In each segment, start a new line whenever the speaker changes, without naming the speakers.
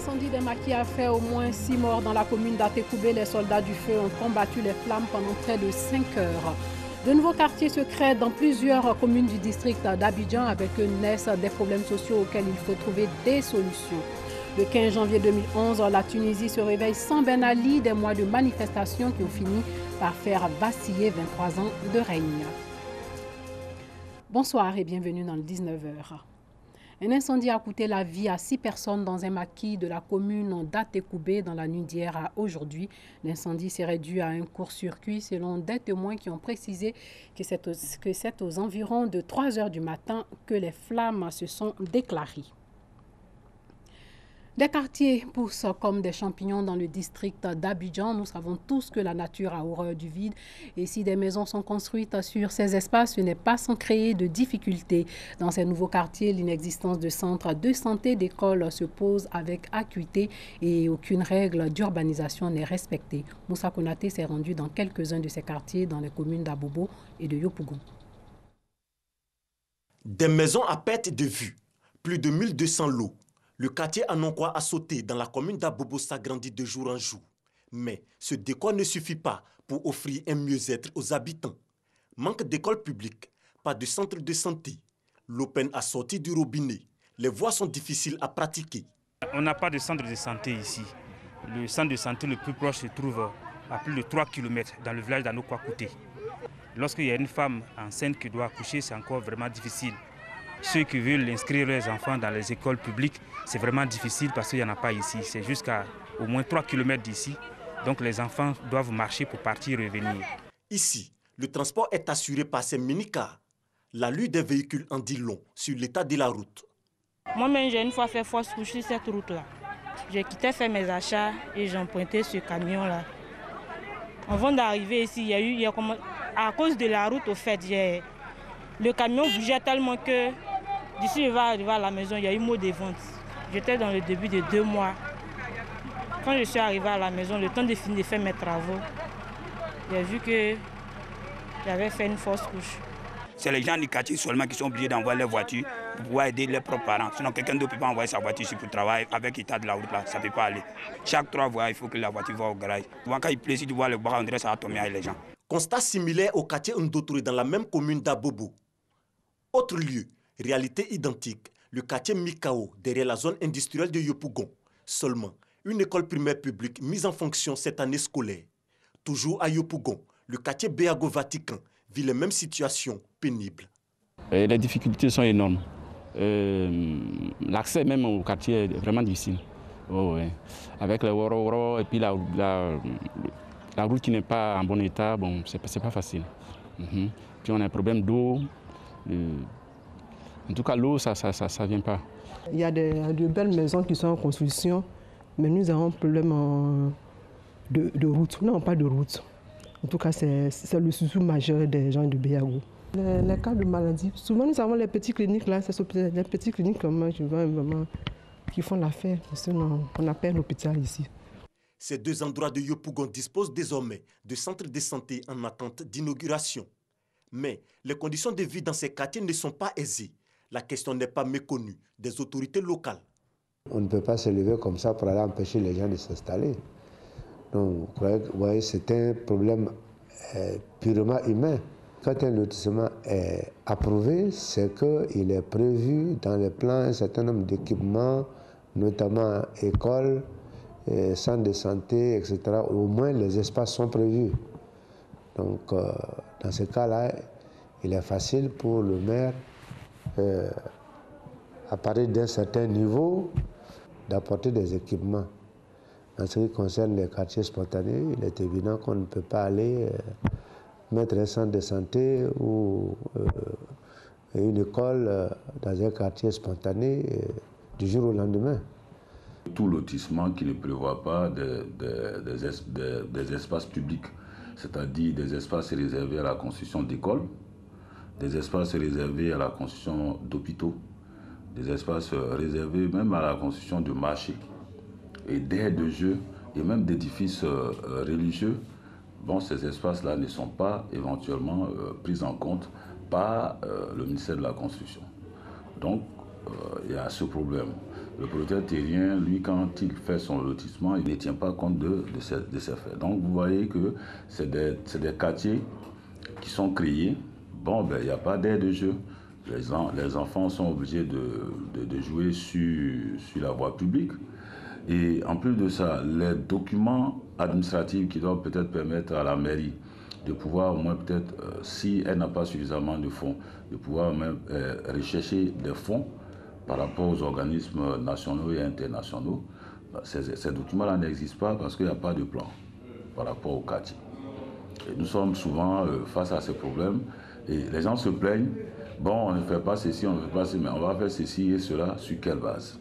L'incendie des maquis a fait au moins 6 morts dans la commune d'Atekoubé. Les soldats du feu ont combattu les flammes pendant près de 5 heures. De nouveaux quartiers se créent dans plusieurs communes du district d'Abidjan avec naissent des problèmes sociaux auxquels il faut trouver des solutions. Le 15 janvier 2011, la Tunisie se réveille sans Ben Ali, des mois de manifestations qui ont fini par faire vaciller 23 ans de règne. Bonsoir et bienvenue dans le 19h. Un incendie a coûté la vie à 6 personnes dans un maquis de la commune d'Atekoubé dans la nuit d'hier à aujourd'hui. L'incendie serait dû à un court-circuit selon des témoins qui ont précisé que c'est aux environs de 3 heures du matin que les flammes se sont déclarées. Des quartiers poussent comme des champignons dans le district d'Abidjan. Nous savons tous que la nature a horreur du vide. Et si des maisons sont construites sur ces espaces, ce n'est pas sans créer de difficultés. Dans ces nouveaux quartiers, l'inexistence de centres de santé, d'écoles se pose avec acuité et aucune règle d'urbanisation n'est respectée. Moussa Konaté s'est rendu dans quelques-uns de ces quartiers dans les communes d'Abobo et de Yopougon.
Des maisons à perte de vue, plus de 1200 lots. Le quartier Anonkwa a sauté dans la commune d'Abobo s'agrandit de jour en jour. Mais ce décor ne suffit pas pour offrir un mieux-être aux habitants. Manque d'écoles publiques, pas de centre de santé. L'eau peine à sortir du robinet. Les voies sont difficiles à pratiquer.
On n'a pas de centre de santé ici. Le centre de santé le plus proche se trouve à plus de 3 km dans le village d'Anonkwa Kouté. Lorsqu'il y a une femme enceinte qui doit accoucher, c'est encore vraiment difficile. Ceux qui veulent inscrire leurs enfants dans les écoles publiques, c'est vraiment difficile parce qu'il n'y en a pas ici. C'est jusqu'à au moins 3 km d'ici. Donc les enfants doivent marcher pour partir et revenir.
Ici, le transport est assuré par ces mini-cars. L'allure des véhicules en dit long sur l'état de la route.
Moi-même, j'ai une fois fait fausse couche sur cette route-là. J'ai quitté faire mes achats et j'ai emprunté ce camion-là. Avant d'arriver ici, à cause de la route, au fait, le camion bougeait tellement que d'ici je vais arriver à la maison, il y a eu mot de vente. J'étais dans le début de 2 mois. Quand je suis arrivé à la maison, le temps de finir de faire mes travaux, j'ai vu que j'avais fait une fausse couche.
C'est les gens du quartier seulement qui sont obligés d'envoyer leur voiture pour pouvoir aider leurs propres parents. Sinon, quelqu'un d'autre ne peut pas envoyer sa voiture ici pour travailler avec l'état de la route là. Ça ne peut pas aller. Chaque 3 voies, il faut que la voiture va au garage. Quand il pleut, si tu vois le bras, on dirait que ça va tomber avec les gens.
Constat similaire au quartier Ndotouré dans la même commune d'Abobo. Autre lieu, réalité identique, le quartier Mikao, derrière la zone industrielle de Yopougon. Seulement, une école primaire publique mise en fonction cette année scolaire. Toujours à Yopougon, le quartier Béago Vatican vit les mêmes situations pénibles.
Les difficultés sont énormes. L'accès même au quartier est vraiment difficile. Oh, ouais. Avec les woro et puis la route qui n'est pas en bon état, bon, c'est pas facile. Puis on a un problème d'eau. En tout cas, l'eau, ça vient pas.
Il y a de belles maisons qui sont en construction, mais nous avons un problème de route. Nous n'avons pas de route. En tout cas, c'est le souci majeur des gens de Béago. Les cas de maladie, souvent nous avons les petites cliniques là, c'est les petites cliniques comme je vois vraiment qui font l'affaire. Sinon, on n'a pas un hôpital ici.
Ces 2 endroits de Yopougon disposent désormais de centres de santé en attente d'inauguration. Mais les conditions de vie dans ces quartiers ne sont pas aisées. La question n'est pas méconnue des autorités locales.
On ne peut pas se lever comme ça pour aller empêcher les gens de s'installer. Donc, vous voyez, c'est un problème purement humain. Quand un lotissement est approuvé, c'est qu'il est prévu dans les plans un certain nombre d'équipements, notamment écoles, centres de santé, etc. Au moins, les espaces sont prévus. Donc, dans ce cas-là, il est facile pour le maire, à partir d'un certain niveau, d'apporter des équipements. En ce qui concerne les quartiers spontanés, il est évident qu'on ne peut pas aller mettre un centre de santé ou une école dans un quartier spontané du jour au lendemain.
Tout lotissement qui ne prévoit pas des espaces publics, c'est-à-dire des espaces réservés à la construction d'écoles, des espaces réservés à la construction d'hôpitaux, des espaces réservés même à la construction de marchés et d'aires de jeu et même d'édifices religieux. Bon, ces espaces-là ne sont pas éventuellement pris en compte par le ministère de la Construction. Donc, il y a ce problème. Le propriétaire terrien, lui, quand il fait son lotissement, il ne tient pas compte de ces faits. Donc vous voyez que c'est des quartiers qui sont créés. Bon, ben, il n'y a pas d'aire de jeu. Les enfants sont obligés de jouer sur la voie publique. Et en plus de ça, les documents administratifs qui doivent peut-être permettre à la mairie de pouvoir au moins peut-être, si elle n'a pas suffisamment de fonds, de pouvoir même rechercher des fonds par rapport aux organismes nationaux et internationaux. Ces documents-là n'existent pas parce qu'il n'y a pas de plan par rapport au quartier. Et nous sommes souvent face à ces problèmes et les gens se plaignent. Bon, on ne fait pas ceci, on ne fait pas ceci, mais on va faire ceci et cela, sur quelle base?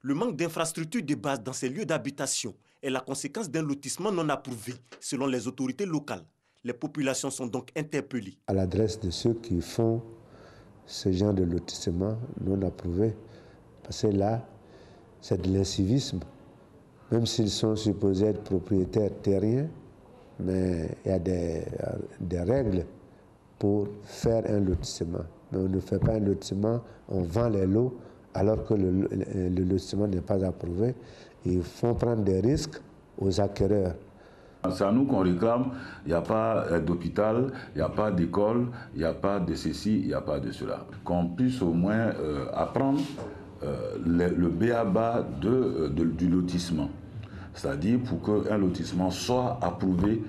Le manque d'infrastructures de base dans ces lieux d'habitation est la conséquence d'un lotissement non approuvé, selon les autorités locales. Les populations sont donc interpellées.
À l'adresse de ceux qui font ce genre de lotissement non approuvé, parce que là, c'est de l'incivisme. Même s'ils sont supposés être propriétaires terriens, mais il y a des règles pour faire un lotissement. Mais on ne fait pas un lotissement, on vend les lots alors que le lotissement n'est pas approuvé. Ils font prendre des risques aux acquéreurs.
C'est à nous qu'on réclame, il n'y a pas d'hôpital, il n'y a pas d'école, il n'y a pas de ceci, il n'y a pas de cela. Qu'on puisse au moins apprendre le b.a.-ba du lotissement. C'est-à-dire pour qu'un lotissement soit approuvé,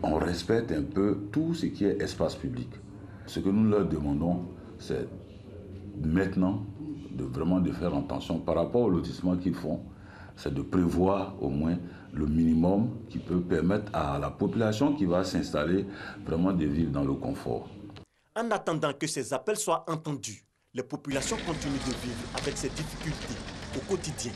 qu'on respecte un peu tout ce qui est espace public. Ce que nous leur demandons, c'est maintenant vraiment de faire attention par rapport au lotissement qu'ils font, c'est de prévoir au moins le minimum qui peut permettre à la population qui va s'installer vraiment de vivre dans le confort.
En attendant que ces appels soient entendus, les populations continuent de vivre avec ces difficultés au quotidien.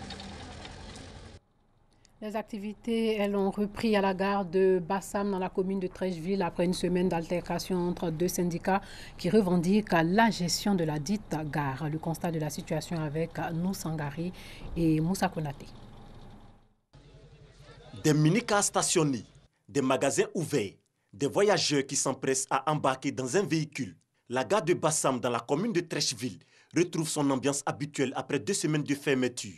Les activités, elles ont repris à la gare de Bassam dans la commune de Treichville après une semaine d'altercation entre deux syndicats qui revendiquent la gestion de la dite gare. Le constat de la situation avec Nou Sangari et Moussa Konaté.
Des minicars stationnés, des magasins ouverts, des voyageurs qui s'empressent à embarquer dans un véhicule. La gare de Bassam dans la commune de Treichville retrouve son ambiance habituelle après 2 semaines de fermeture.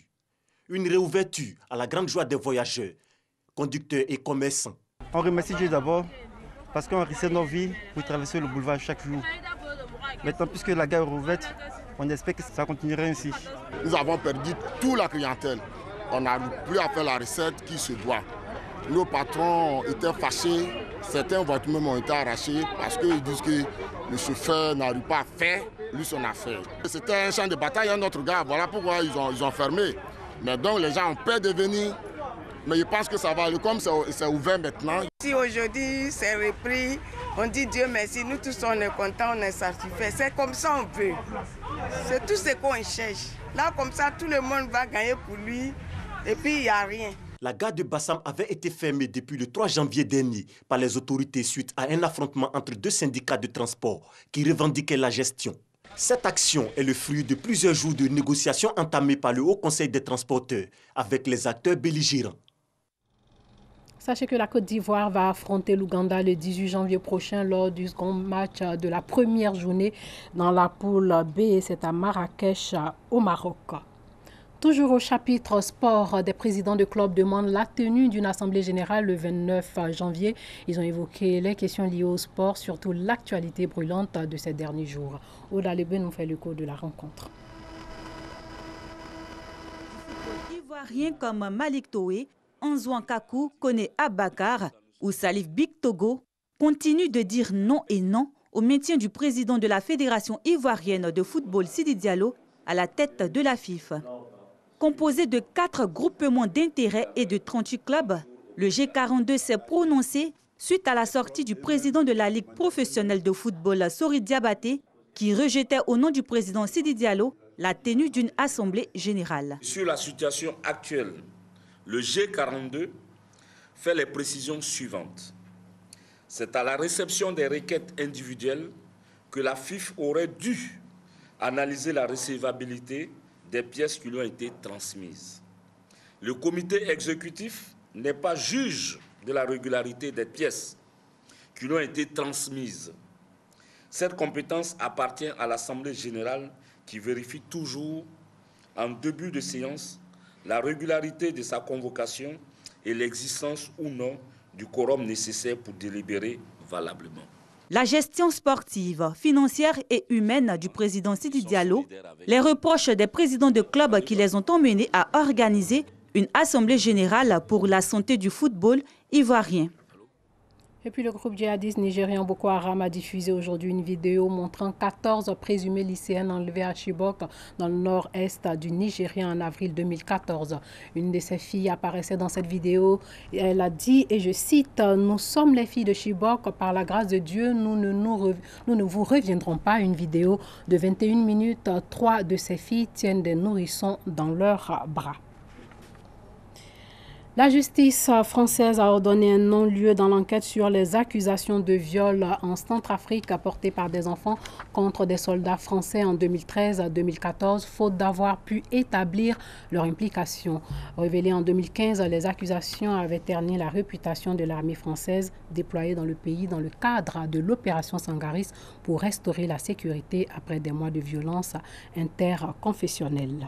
Une réouverture à la grande joie des voyageurs, conducteurs et commerçants.
On remercie Dieu d'abord parce qu'on risque nos vies pour traverser le boulevard chaque jour. Maintenant, puisque la gare est rouverte, on espère que ça continuera ainsi.
Nous avons perdu toute la clientèle. On n'arrive plus à faire la recette qui se doit. Nos patrons étaient fâchés, certains voitures même ont été arrachées parce qu'ils disent que le chauffeur n'arrive pas à faire lui son affaire. C'était un champ de bataille à notre gare, voilà pourquoi ils ont fermé. Mais donc les gens ont peur de venir, mais je pense que ça va aller comme c'est ouvert maintenant.
Si aujourd'hui c'est repris, on dit Dieu merci, nous tous on est contents, on est satisfaits. C'est comme ça on veut. C'est tout ce qu'on cherche. Là comme ça tout le monde va gagner pour lui et puis il n'y a rien.
La gare de Bassam avait été fermée depuis le 3 janvier dernier par les autorités suite à un affrontement entre 2 syndicats de transport qui revendiquaient la gestion. Cette action est le fruit de plusieurs jours de négociations entamées par le Haut Conseil des transporteurs avec les acteurs belligérants.
Sachez que la Côte d'Ivoire va affronter l'Ouganda le 18 janvier prochain lors du second match de la première journée dans la poule B. C'est à Marrakech, au Maroc. Toujours au chapitre sport, des présidents de clubs demandent la tenue d'une assemblée générale le 29 janvier. Ils ont évoqué les questions liées au sport, surtout l'actualité brûlante de ces derniers jours. Oda Lebe nous fait le cours de la rencontre.
Ivoiriens comme Malik Toé, Anzouan Kakou, Kone Abakar ou Salif Big Togo continuent de dire non et non au maintien du président de la Fédération ivoirienne de football Sidi Diallo à la tête de la FIFA. Composé de 4 groupements d'intérêts et de 38 clubs, le G42 s'est prononcé suite à la sortie du président de la Ligue professionnelle de football, Sori Diabaté, qui rejetait au nom du président Sidi Diallo la tenue d'une assemblée générale.
Sur la situation actuelle, le G42 fait les précisions suivantes. C'est à la réception des requêtes individuelles que la FIFA aurait dû analyser la recevabilité des pièces qui lui ont été transmises. Le comité exécutif n'est pas juge de la régularité des pièces qui lui ont été transmises. Cette compétence appartient à l'Assemblée générale qui vérifie toujours en début de séance la régularité de sa convocation et l'existence ou non du quorum nécessaire pour délibérer valablement.
La gestion sportive, financière et humaine du président Sidi Diallo, les reproches des présidents de clubs qui les ont emmenés à organiser une assemblée générale pour la santé du football ivoirien.
Et puis le groupe djihadiste nigérien Boko Haram a diffusé aujourd'hui une vidéo montrant 14 présumées lycéennes enlevées à Chibok dans le nord-est du Nigeria en avril 2014. Une de ces filles apparaissait dans cette vidéo. Elle a dit, et je cite, « Nous sommes les filles de Chibok, par la grâce de Dieu, nous ne vous reviendrons pas ». Une vidéo de 21 minutes. 3 de ces filles tiennent des nourrissons dans leurs bras. La justice française a ordonné un non-lieu dans l'enquête sur les accusations de viol en Centrafrique portées par des enfants contre des soldats français en 2013-2014, faute d'avoir pu établir leur implication. Révélées en 2015, les accusations avaient terni la réputation de l'armée française déployée dans le pays dans le cadre de l'opération Sangaris pour restaurer la sécurité après des mois de violence interconfessionnelle.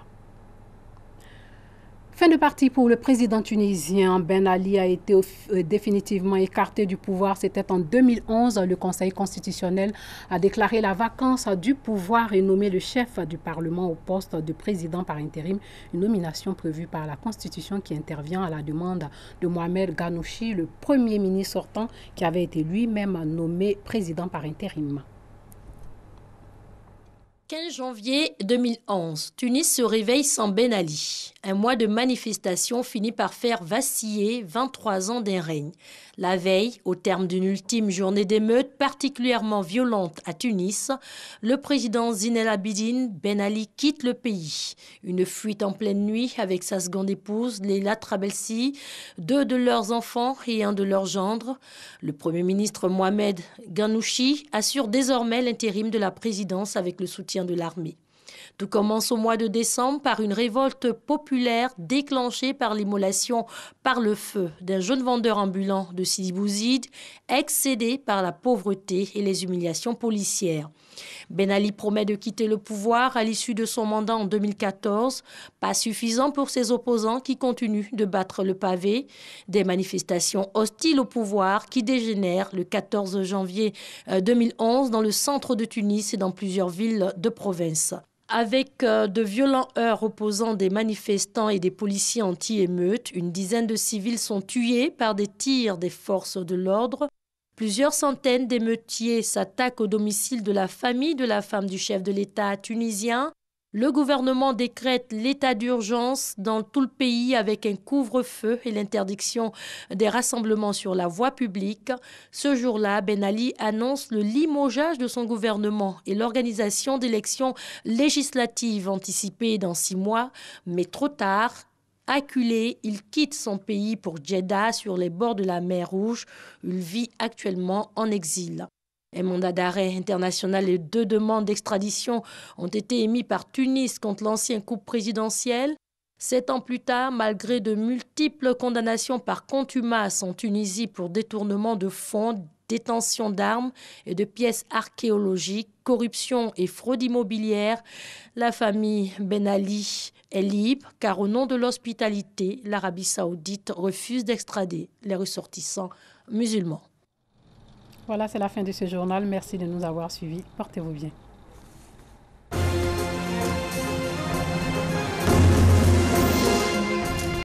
Fin de partie pour le président tunisien. Ben Ali a été définitivement écarté du pouvoir. C'était en 2011. Le Conseil constitutionnel a déclaré la vacance du pouvoir et nommé le chef du Parlement au poste de président par intérim. Une nomination prévue par la Constitution qui intervient à la demande de Mohamed Ghanouchi, le premier ministre sortant qui avait été lui-même nommé président par intérim.
15 janvier 2011, Tunis se réveille sans Ben Ali. Un mois de manifestation finit par faire vaciller 23 ans d'un règne. La veille, au terme d'une ultime journée d'émeute particulièrement violente à Tunis, le président Zine El Abidine Ben Ali quitte le pays. Une fuite en pleine nuit avec sa seconde épouse, Leila Trabelsi, 2 de leurs enfants et 1 de leurs gendres. Le premier ministre Mohamed Ghanouchi assure désormais l'intérim de la présidence avec le soutien de l'armée. Tout commence au mois de décembre par une révolte populaire déclenchée par l'immolation par le feu d'un jeune vendeur ambulant de Sidi Bouzid, excédé par la pauvreté et les humiliations policières. Ben Ali promet de quitter le pouvoir à l'issue de son mandat en 2014, pas suffisant pour ses opposants qui continuent de battre le pavé. Des manifestations hostiles au pouvoir qui dégénèrent le 14 janvier 2011 dans le centre de Tunis et dans plusieurs villes de province. Avec de violents heurts opposant des manifestants et des policiers anti-émeutes, une dizaine de civils sont tués par des tirs des forces de l'ordre. Plusieurs centaines d'émeutiers s'attaquent au domicile de la famille de la femme du chef de l'État tunisien. Le gouvernement décrète l'état d'urgence dans tout le pays avec un couvre-feu et l'interdiction des rassemblements sur la voie publique. Ce jour-là, Ben Ali annonce le limogeage de son gouvernement et l'organisation d'élections législatives anticipées dans 6 mois, mais trop tard. Acculé, il quitte son pays pour Djeddah sur les bords de la mer Rouge. Il vit actuellement en exil. Un mandat d'arrêt international et 2 demandes d'extradition ont été émis par Tunis contre l'ancien couple présidentiel. 7 ans plus tard, malgré de multiples condamnations par contumace en Tunisie pour détournement de fonds, détention d'armes et de pièces archéologiques, corruption et fraude immobilière, la famille Ben Ali est libre car au nom de l'hospitalité, l'Arabie saoudite refuse d'extrader les ressortissants musulmans.
Voilà, c'est la fin de ce journal. Merci de nous avoir suivis. Portez-vous bien.